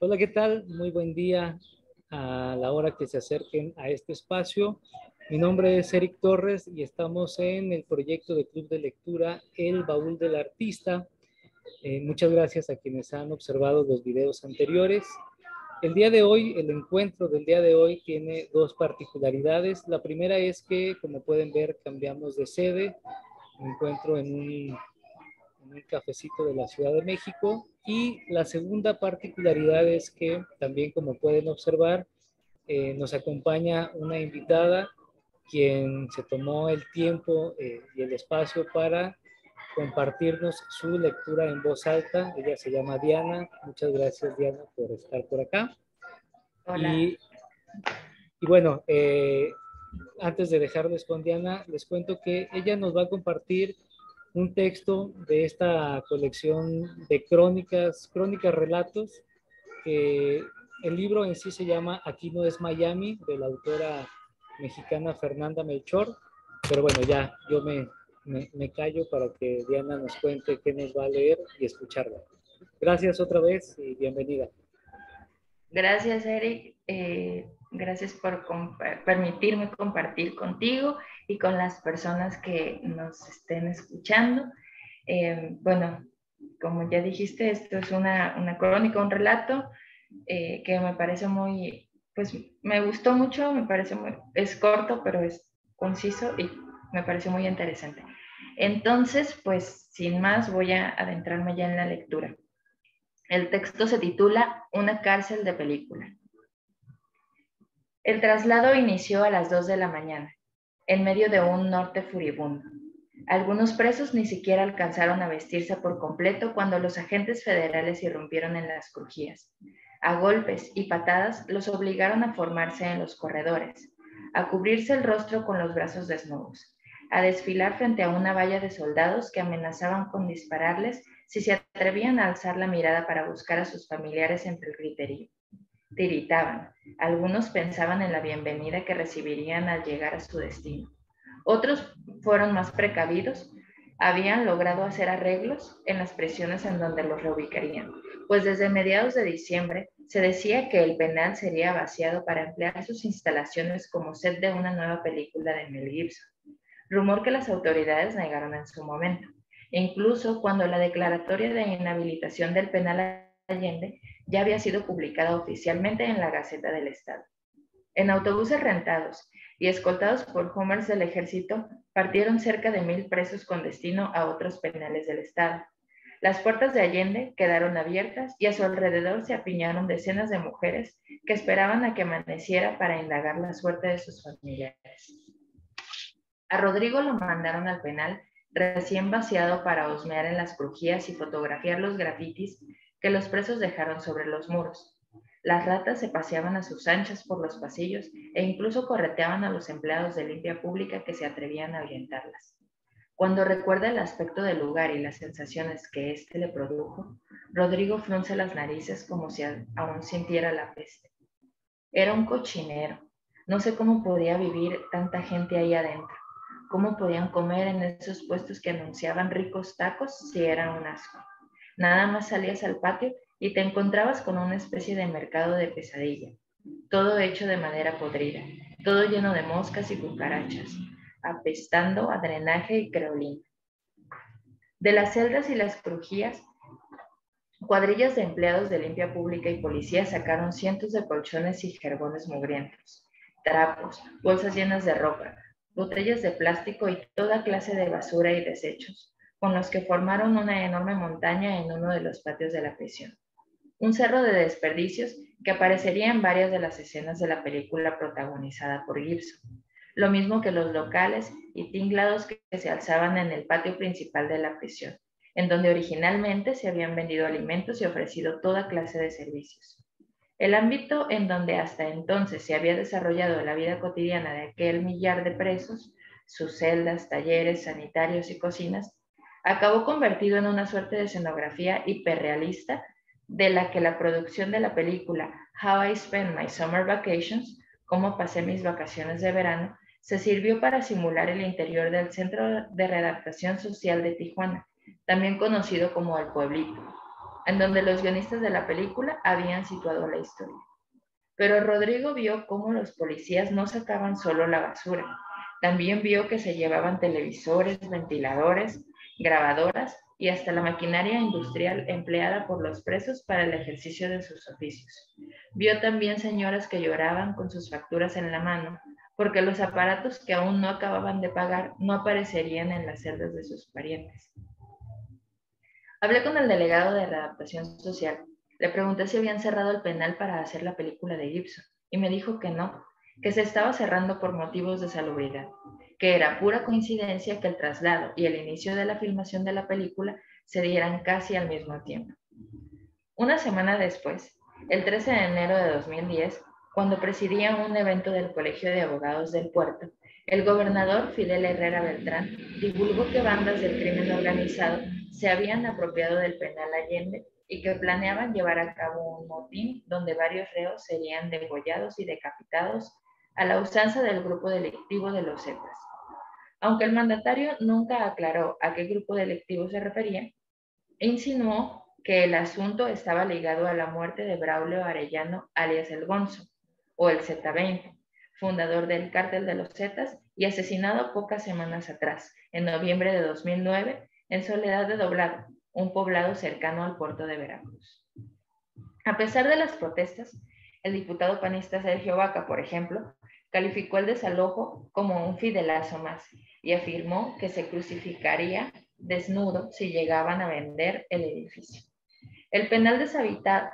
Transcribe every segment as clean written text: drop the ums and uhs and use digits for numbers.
Hola, ¿qué tal? Muy buen día a la hora que se acerquen a este espacio. Mi nombre es Eric Torres y estamos en el proyecto de Club de Lectura El Baúl del Artista. Muchas gracias a quienes han observado los videos anteriores. El día de hoy, el encuentro del día de hoy tiene dos particularidades. La primera es que, como pueden ver, cambiamos de sede. Me encuentro en un cafecito de la Ciudad de México. Y la segunda particularidad es que también, como pueden observar, nos acompaña una invitada quien se tomó el tiempo y el espacio para compartirnos su lectura en voz alta. Ella se llama Diana. Muchas gracias, Diana, por estar por acá. Hola. Y, y bueno, antes de dejarles con Diana, les cuento que ella nos va a compartir un texto de esta colección de crónicas relatos, que el libro en sí se llama Aquí no es Miami, de la autora mexicana Fernanda Melchor. Pero bueno, ya yo me callo para que Diana nos cuente qué nos va a leer y escucharla. Gracias otra vez y bienvenida. Gracias, Eric. Gracias por permitirme compartir contigo y con las personas que nos estén escuchando. Bueno, como ya dijiste, esto es una crónica, un relato que me parece muy, pues me gustó mucho, me parece muy, es corto, pero es conciso y me pareció muy interesante. Entonces, pues sin más, voy a adentrarme ya en la lectura. El texto se titula Una cárcel de película. El traslado inició a las 2 de la mañana, en medio de un norte furibundo. Algunos presos ni siquiera alcanzaron a vestirse por completo cuando los agentes federales irrumpieron en las crujías. A golpes y patadas los obligaron a formarse en los corredores, a cubrirse el rostro con los brazos desnudos, a desfilar frente a una valla de soldados que amenazaban con dispararles si se atrevían a alzar la mirada para buscar a sus familiares entre el griterío. Tiritaban. Algunos pensaban en la bienvenida que recibirían al llegar a su destino. Otros fueron más precavidos. Habían logrado hacer arreglos en las prisiones en donde los reubicarían, pues desde mediados de diciembre se decía que el penal sería vaciado para emplear sus instalaciones como set de una nueva película de Mel Gibson, rumor que las autoridades negaron en su momento. E incluso cuando la declaratoria de inhabilitación del penal Allende ya había sido publicada oficialmente en la Gaceta del Estado. En autobuses rentados y escoltados por Hummers del ejército, partieron cerca de 1,000 presos con destino a otros penales del Estado. Las puertas de Allende quedaron abiertas y a su alrededor se apiñaron decenas de mujeres que esperaban a que amaneciera para indagar la suerte de sus familiares. A Rodrigo lo mandaron al penal recién vaciado para husmear en las crujías y fotografiar los grafitis que los presos dejaron sobre los muros. Las ratas se paseaban a sus anchas por los pasillos e incluso correteaban a los empleados de limpia pública que se atrevían a ahuyentarlas. Cuando recuerda el aspecto del lugar y las sensaciones que éste le produjo, Rodrigo frunce las narices como si aún sintiera la peste. Era un cochinero. No sé cómo podía vivir tanta gente ahí adentro. ¿Cómo podían comer en esos puestos que anunciaban ricos tacos si eran un asco? Nada más salías al patio y te encontrabas con una especie de mercado de pesadilla, todo hecho de madera podrida, todo lleno de moscas y cucarachas, apestando a drenaje y creolina. De las celdas y las crujías, cuadrillas de empleados de limpia pública y policía sacaron cientos de colchones y jergones mugrientos, trapos, bolsas llenas de ropa, botellas de plástico y toda clase de basura y desechos, con los que formaron una enorme montaña en uno de los patios de la prisión. Un cerro de desperdicios que aparecería en varias de las escenas de la película protagonizada por Gibson, lo mismo que los locales y tinglados que se alzaban en el patio principal de la prisión, en donde originalmente se habían vendido alimentos y ofrecido toda clase de servicios. El ámbito en donde hasta entonces se había desarrollado la vida cotidiana de aquel millar de presos, sus celdas, talleres, sanitarios y cocinas, acabó convertido en una suerte de escenografía hiperrealista de la que la producción de la película How I Spent My Summer Vacations, cómo pasé mis vacaciones de verano, se sirvió para simular el interior del Centro de Readaptación Social de Tijuana, también conocido como El Pueblito. en donde los guionistas de la película habían situado la historia. Pero Rodrigo vio cómo los policías no sacaban solo la basura, también vio que se llevaban televisores, ventiladores, grabadoras y hasta la maquinaria industrial empleada por los presos para el ejercicio de sus oficios. Vio también señoras que lloraban con sus facturas en la mano, porque los aparatos que aún no acababan de pagar no aparecerían en las celdas de sus parientes. Hablé con el delegado de readaptación social. Le pregunté si habían cerrado el penal para hacer la película de Gibson y me dijo que no, que se estaba cerrando por motivos de salubridad, que era pura coincidencia que el traslado y el inicio de la filmación de la película se dieran casi al mismo tiempo. Una semana después, el 13 de enero de 2010, cuando presidía un evento del Colegio de Abogados del Puerto, el gobernador Fidel Herrera Beltrán divulgó que bandas del crimen organizado se habían apropiado del penal Allende y que planeaban llevar a cabo un motín donde varios reos serían degollados y decapitados a la usanza del grupo delictivo de los Zetas. Aunque el mandatario nunca aclaró a qué grupo delictivo se refería, insinuó que el asunto estaba ligado a la muerte de Braulio Arellano, alias El Gonzo, o el Z20, fundador del Cártel de los Zetas y asesinado pocas semanas atrás, en noviembre de 2009, en Soledad de Doblado, un poblado cercano al puerto de Veracruz. A pesar de las protestas, el diputado panista Sergio Vaca, por ejemplo, calificó el desalojo como un fidelazo más y afirmó que se crucificaría desnudo si llegaban a vender el edificio. El penal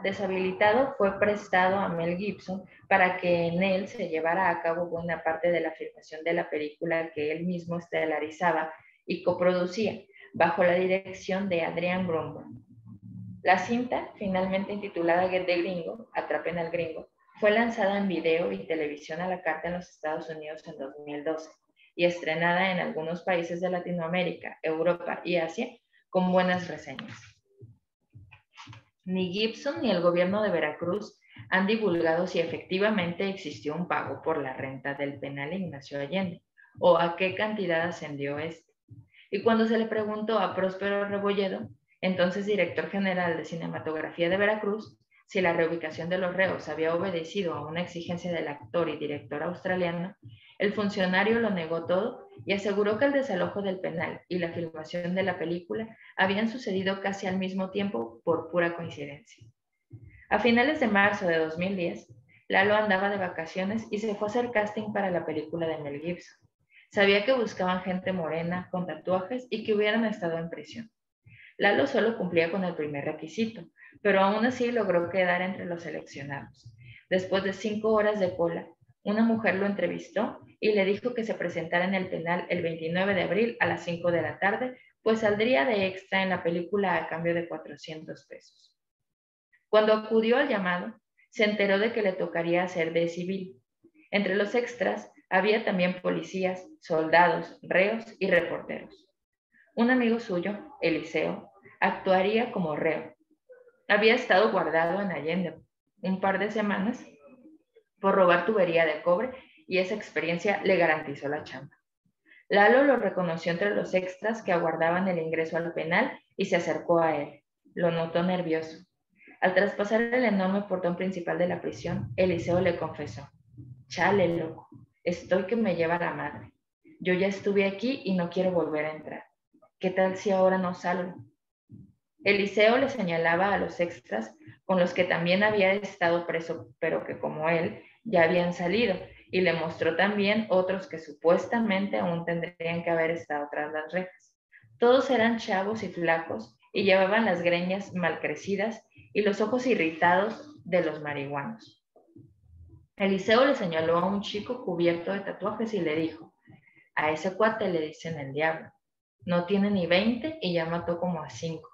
deshabilitado fue prestado a Mel Gibson para que en él se llevara a cabo buena parte de la filmación de la película que él mismo estelarizaba y coproducía, bajo la dirección de Adrian Bromberg. La cinta, finalmente intitulada Get the Gringo, Atrapen al Gringo, fue lanzada en video y televisión a la carta en los Estados Unidos en 2012 y estrenada en algunos países de Latinoamérica, Europa y Asia con buenas reseñas. Ni Gibson ni el gobierno de Veracruz han divulgado si efectivamente existió un pago por la renta del penal Ignacio Allende o a qué cantidad ascendió este. Y cuando se le preguntó a Próspero Rebolledo, entonces director general de Cinematografía de Veracruz, si la reubicación de los reos había obedecido a una exigencia del actor y director australiano, el funcionario lo negó todo y aseguró que el desalojo del penal y la filmación de la película habían sucedido casi al mismo tiempo por pura coincidencia. A finales de marzo de 2010, Lalo andaba de vacaciones y se fue a hacer casting para la película de Mel Gibson. Sabía que buscaban gente morena, con tatuajes y que hubieran estado en prisión. Lalo solo cumplía con el primer requisito, pero aún así logró quedar entre los seleccionados. Después de 5 horas de cola, una mujer lo entrevistó y le dijo que se presentara en el penal el 29 de abril a las 5 de la tarde, pues saldría de extra en la película a cambio de 400 pesos. Cuando acudió al llamado, se enteró de que le tocaría hacer de civil. Entre los extras había también policías, soldados, reos y reporteros. Un amigo suyo, Eliseo, actuaría como reo. Había estado guardado en Allende un par de semanas por robar tubería de cobre y esa experiencia le garantizó la chamba. Lalo lo reconoció entre los extras que aguardaban el ingreso al penal y se acercó a él. Lo notó nervioso. Al traspasar el enorme portón principal de la prisión, Eliseo le confesó: «Chale, loco, estoy que me lleva la madre. Yo ya estuve aquí y no quiero volver a entrar. ¿Qué tal si ahora no salgo?». Eliseo le señalaba a los extras con los que también había estado preso, pero que como él ya habían salido, y le mostró también otros que supuestamente aún tendrían que haber estado tras las rejas. Todos eran chavos y flacos y llevaban las greñas mal crecidas y los ojos irritados de los marihuanos. Eliseo le señaló a un chico cubierto de tatuajes y le dijo: «A ese cuate le dicen el diablo. No tiene ni 20 y ya mató como a 5.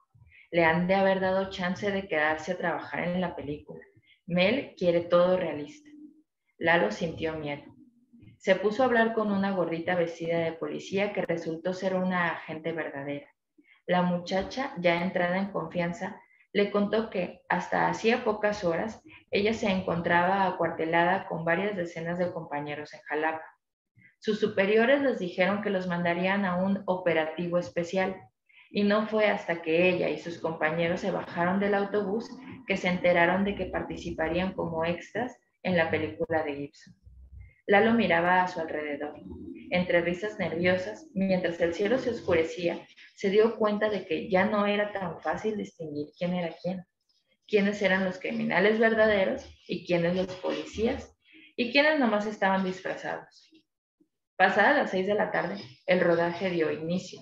Le han de haber dado chance de quedarse a trabajar en la película. Mel quiere todo realista». Lalo sintió miedo. Se puso a hablar con una gordita vestida de policía que resultó ser una agente verdadera. La muchacha, ya entrada en confianza, le contó que, hasta hacía pocas horas, ella se encontraba acuartelada con varias decenas de compañeros en Jalapa. Sus superiores les dijeron que los mandarían a un operativo especial, y no fue hasta que ella y sus compañeros se bajaron del autobús que se enteraron de que participarían como extras en la película de Gibson. Lalo miraba a su alrededor. Entre risas nerviosas, mientras el cielo se oscurecía, se dio cuenta de que ya no era tan fácil distinguir quién era quién, quiénes eran los criminales verdaderos y quiénes los policías, y quiénes nomás estaban disfrazados. Pasadas las 6 de la tarde, el rodaje dio inicio.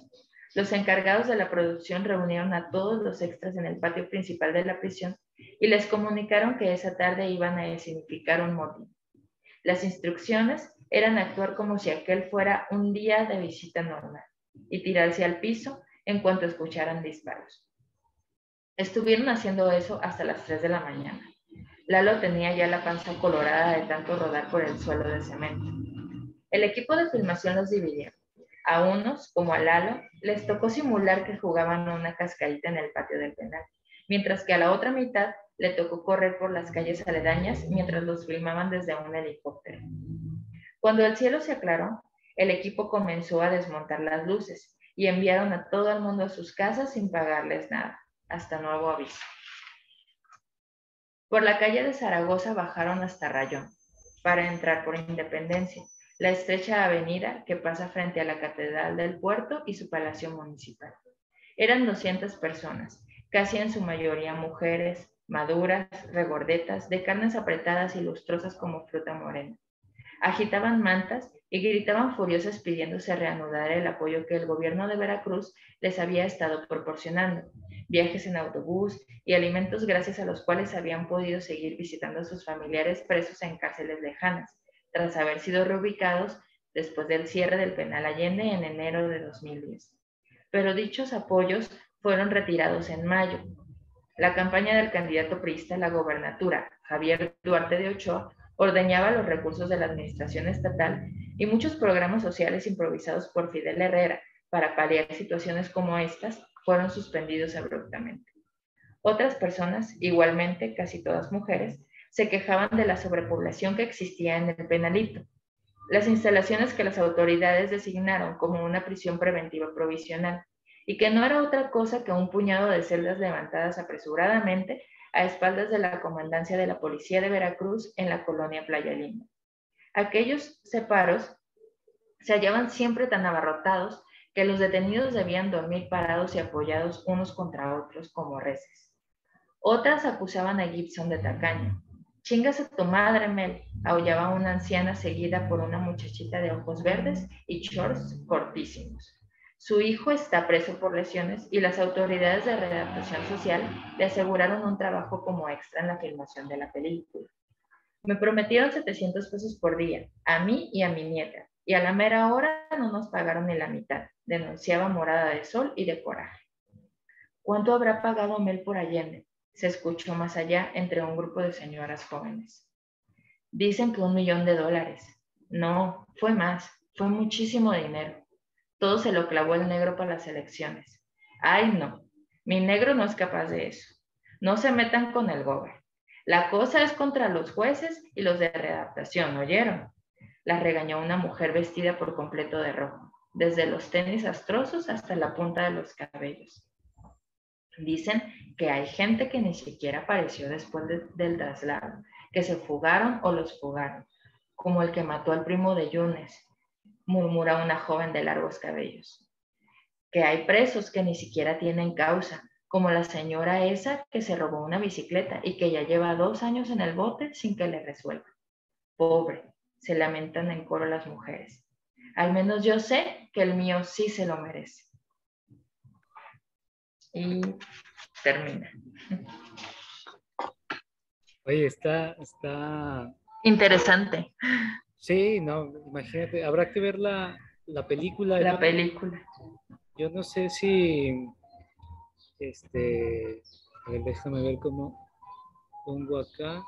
Los encargados de la producción reunieron a todos los extras en el patio principal de la prisión y les comunicaron que esa tarde iban a escenificar un motín. Las instrucciones eran actuar como si aquel fuera un día de visita normal y tirarse al piso en cuanto escucharan disparos. Estuvieron haciendo eso hasta las 3 de la mañana. Lalo tenía ya la panza colorada de tanto rodar por el suelo de cemento. El equipo de filmación los dividió. A unos, como a Lalo, les tocó simular que jugaban una cascarita en el patio del penal, mientras que a la otra mitad le tocó correr por las calles aledañas mientras los filmaban desde un helicóptero. Cuando el cielo se aclaró, el equipo comenzó a desmontar las luces y enviaron a todo el mundo a sus casas sin pagarles nada, hasta nuevo aviso. Por la calle de Zaragoza bajaron hasta Rayón, para entrar por Independencia, la estrecha avenida que pasa frente a la Catedral del Puerto y su Palacio Municipal. Eran 200 personas, casi en su mayoría mujeres, maduras, regordetas, de carnes apretadas y lustrosas como fruta morena. Agitaban mantas y gritaban furiosas pidiendo se reanudara el apoyo que el gobierno de Veracruz les había estado proporcionando, viajes en autobús y alimentos gracias a los cuales habían podido seguir visitando a sus familiares presos en cárceles lejanas, tras haber sido reubicados después del cierre del penal Allende en enero de 2010. Pero dichos apoyos fueron retirados en mayo. La campaña del candidato priista a la gobernatura, Javier Duarte de Ochoa, ordeñaba los recursos de la administración estatal y muchos programas sociales improvisados por Fidel Herrera para paliar situaciones como estas fueron suspendidos abruptamente. Otras personas, igualmente casi todas mujeres, se quejaban de la sobrepoblación que existía en el penalito. Las instalaciones que las autoridades designaron como una prisión preventiva provisional y que no era otra cosa que un puñado de celdas levantadas apresuradamente a espaldas de la comandancia de la Policía de Veracruz en la colonia Playa Linda. Aquellos separos se hallaban siempre tan abarrotados que los detenidos debían dormir parados y apoyados unos contra otros como reses. Otras acusaban a Gibson de tacaño. «Chingas a tu madre, Mel», aullaba una anciana seguida por una muchachita de ojos verdes y shorts cortísimos. Su hijo está preso por lesiones y las autoridades de readaptación social le aseguraron un trabajo como extra en la filmación de la película. Me prometieron 700 pesos por día, a mí y a mi nieta, y a la mera hora no nos pagaron ni la mitad, denunciaba Morada de Sol y de coraje. ¿Cuánto habrá pagado Mel por Allende?, se escuchó más allá entre un grupo de señoras jóvenes. Dicen que $1,000,000. No, fue más, fue muchísimo dinero. Todo se lo clavó el negro para las elecciones. Ay, no, mi negro no es capaz de eso. No se metan con el gober. La cosa es contra los jueces y los de readaptación, ¿oyeron?, la regañó una mujer vestida por completo de rojo, desde los tenis astrosos hasta la punta de los cabellos. Dicen que hay gente que ni siquiera apareció después del traslado, que se fugaron o los fugaron, como el que mató al primo de Yunes, murmura una joven de largos cabellos. Que hay presos que ni siquiera tienen causa, como la señora esa que se robó una bicicleta y que ya lleva 2 años en el bote sin que le resuelvan. Pobre, se lamentan en coro las mujeres. Al menos yo sé que el mío sí se lo merece. Y termina. Oye, está Interesante Sí, no, imagínate, habrá que ver la película. la película. Yo no sé si, a ver, déjame ver cómo pongo acá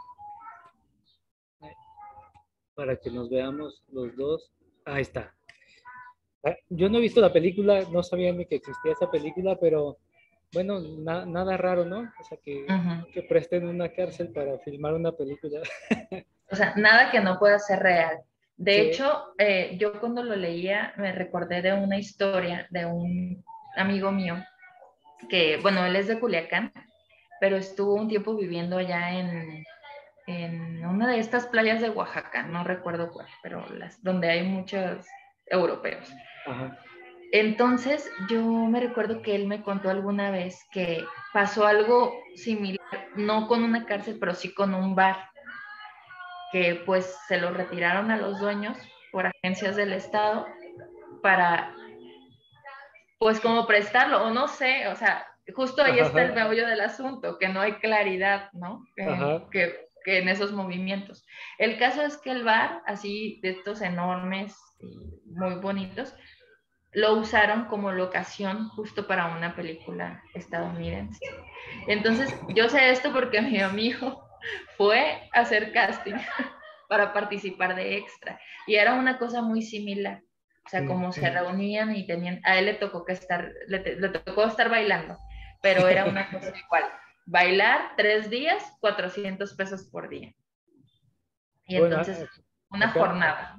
para que nos veamos los dos. Ahí está. Yo no he visto la película, no sabía ni que existía esa película, pero bueno, nada raro, ¿no? O sea, que presten una cárcel para filmar una película. O sea, nada que no pueda ser real. De Sí. hecho, yo cuando lo leía me recordé de una historia de un amigo mío que, bueno, él es de Culiacán, pero estuvo un tiempo viviendo allá en una de estas playas de Oaxaca, no recuerdo cuál, pero donde hay muchos europeos. Ajá. Entonces, yo me recuerdo que él me contó alguna vez que pasó algo similar, no con una cárcel, pero sí con un bar, que pues se lo retiraron a los dueños por agencias del Estado para, pues como prestarlo, o no sé, o sea, justo ahí está el Ajá. meollo del asunto, que no hay claridad, ¿no? Ajá. Que en esos movimientos. El caso es que el bar, así de estos enormes y muy bonitos, lo usaron como locación justo para una película estadounidense. Entonces, yo sé esto porque mi amigo fue a hacer casting para participar de extra y era una cosa muy similar. O sea, como se reunían y tenían, a él le tocó le tocó estar bailando, pero era una cosa igual. Bailar 3 días, 400 pesos por día. Y Bueno, entonces, una acá, jornada.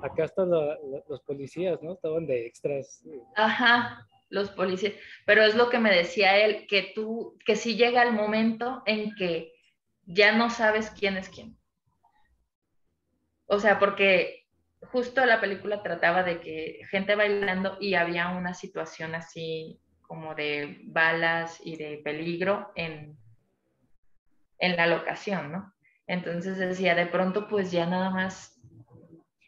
acá hasta los policías, ¿no? Estaban de extras. Ajá, los policías. Pero es lo que me decía él, que sí llega el momento en que ya no sabes quién es quién. O sea, porque justo la película trataba de que gente bailando y había una situación así como de balas y de peligro en la locación, ¿no? Entonces decía, de pronto pues ya nada más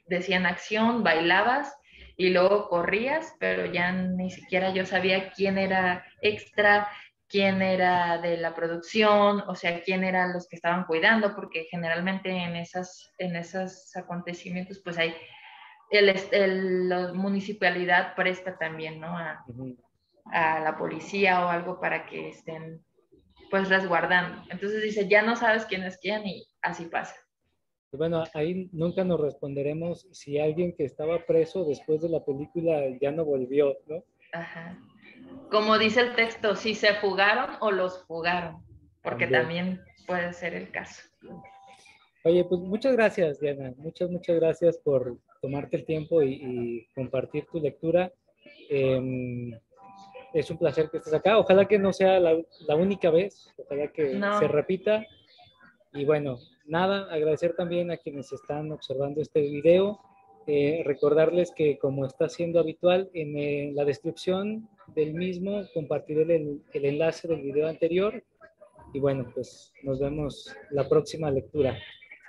decían acción, bailabas y luego corrías, pero ya ni siquiera yo sabía quién era extra, quién era de la producción, o sea, quién eran los que estaban cuidando, porque generalmente en esos acontecimientos, pues hay, la municipalidad presta también, ¿no? Ujú. A la policía o algo para que estén, pues, resguardando. Entonces dice, ya no sabes quién es quién y así pasa. Pues bueno, ahí nunca nos responderemos si alguien que estaba preso después de la película ya no volvió, ¿no? Ajá. Como dice el texto, si se fugaron o los fugaron, porque También. también puede ser el caso. Oye, pues muchas gracias, Diana. Muchas gracias por tomarte el tiempo y compartir tu lectura. Eh, es un placer que estés acá. Ojalá que no sea la única vez. Ojalá que se No, repita. Y bueno, nada, agradecer también a quienes están observando este video. Recordarles que como está siendo habitual, en la descripción del mismo compartiré el enlace del video anterior. Y bueno, pues nos vemos la próxima lectura.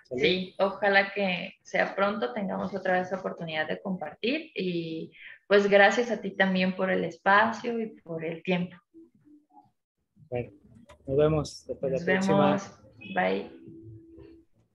¿Sale? sí, ojalá que sea pronto, tengamos otra vez la oportunidad de compartir y pues gracias a ti también por el espacio y por el tiempo. Bueno, nos vemos. Hasta la Nos próxima. vemos, bye.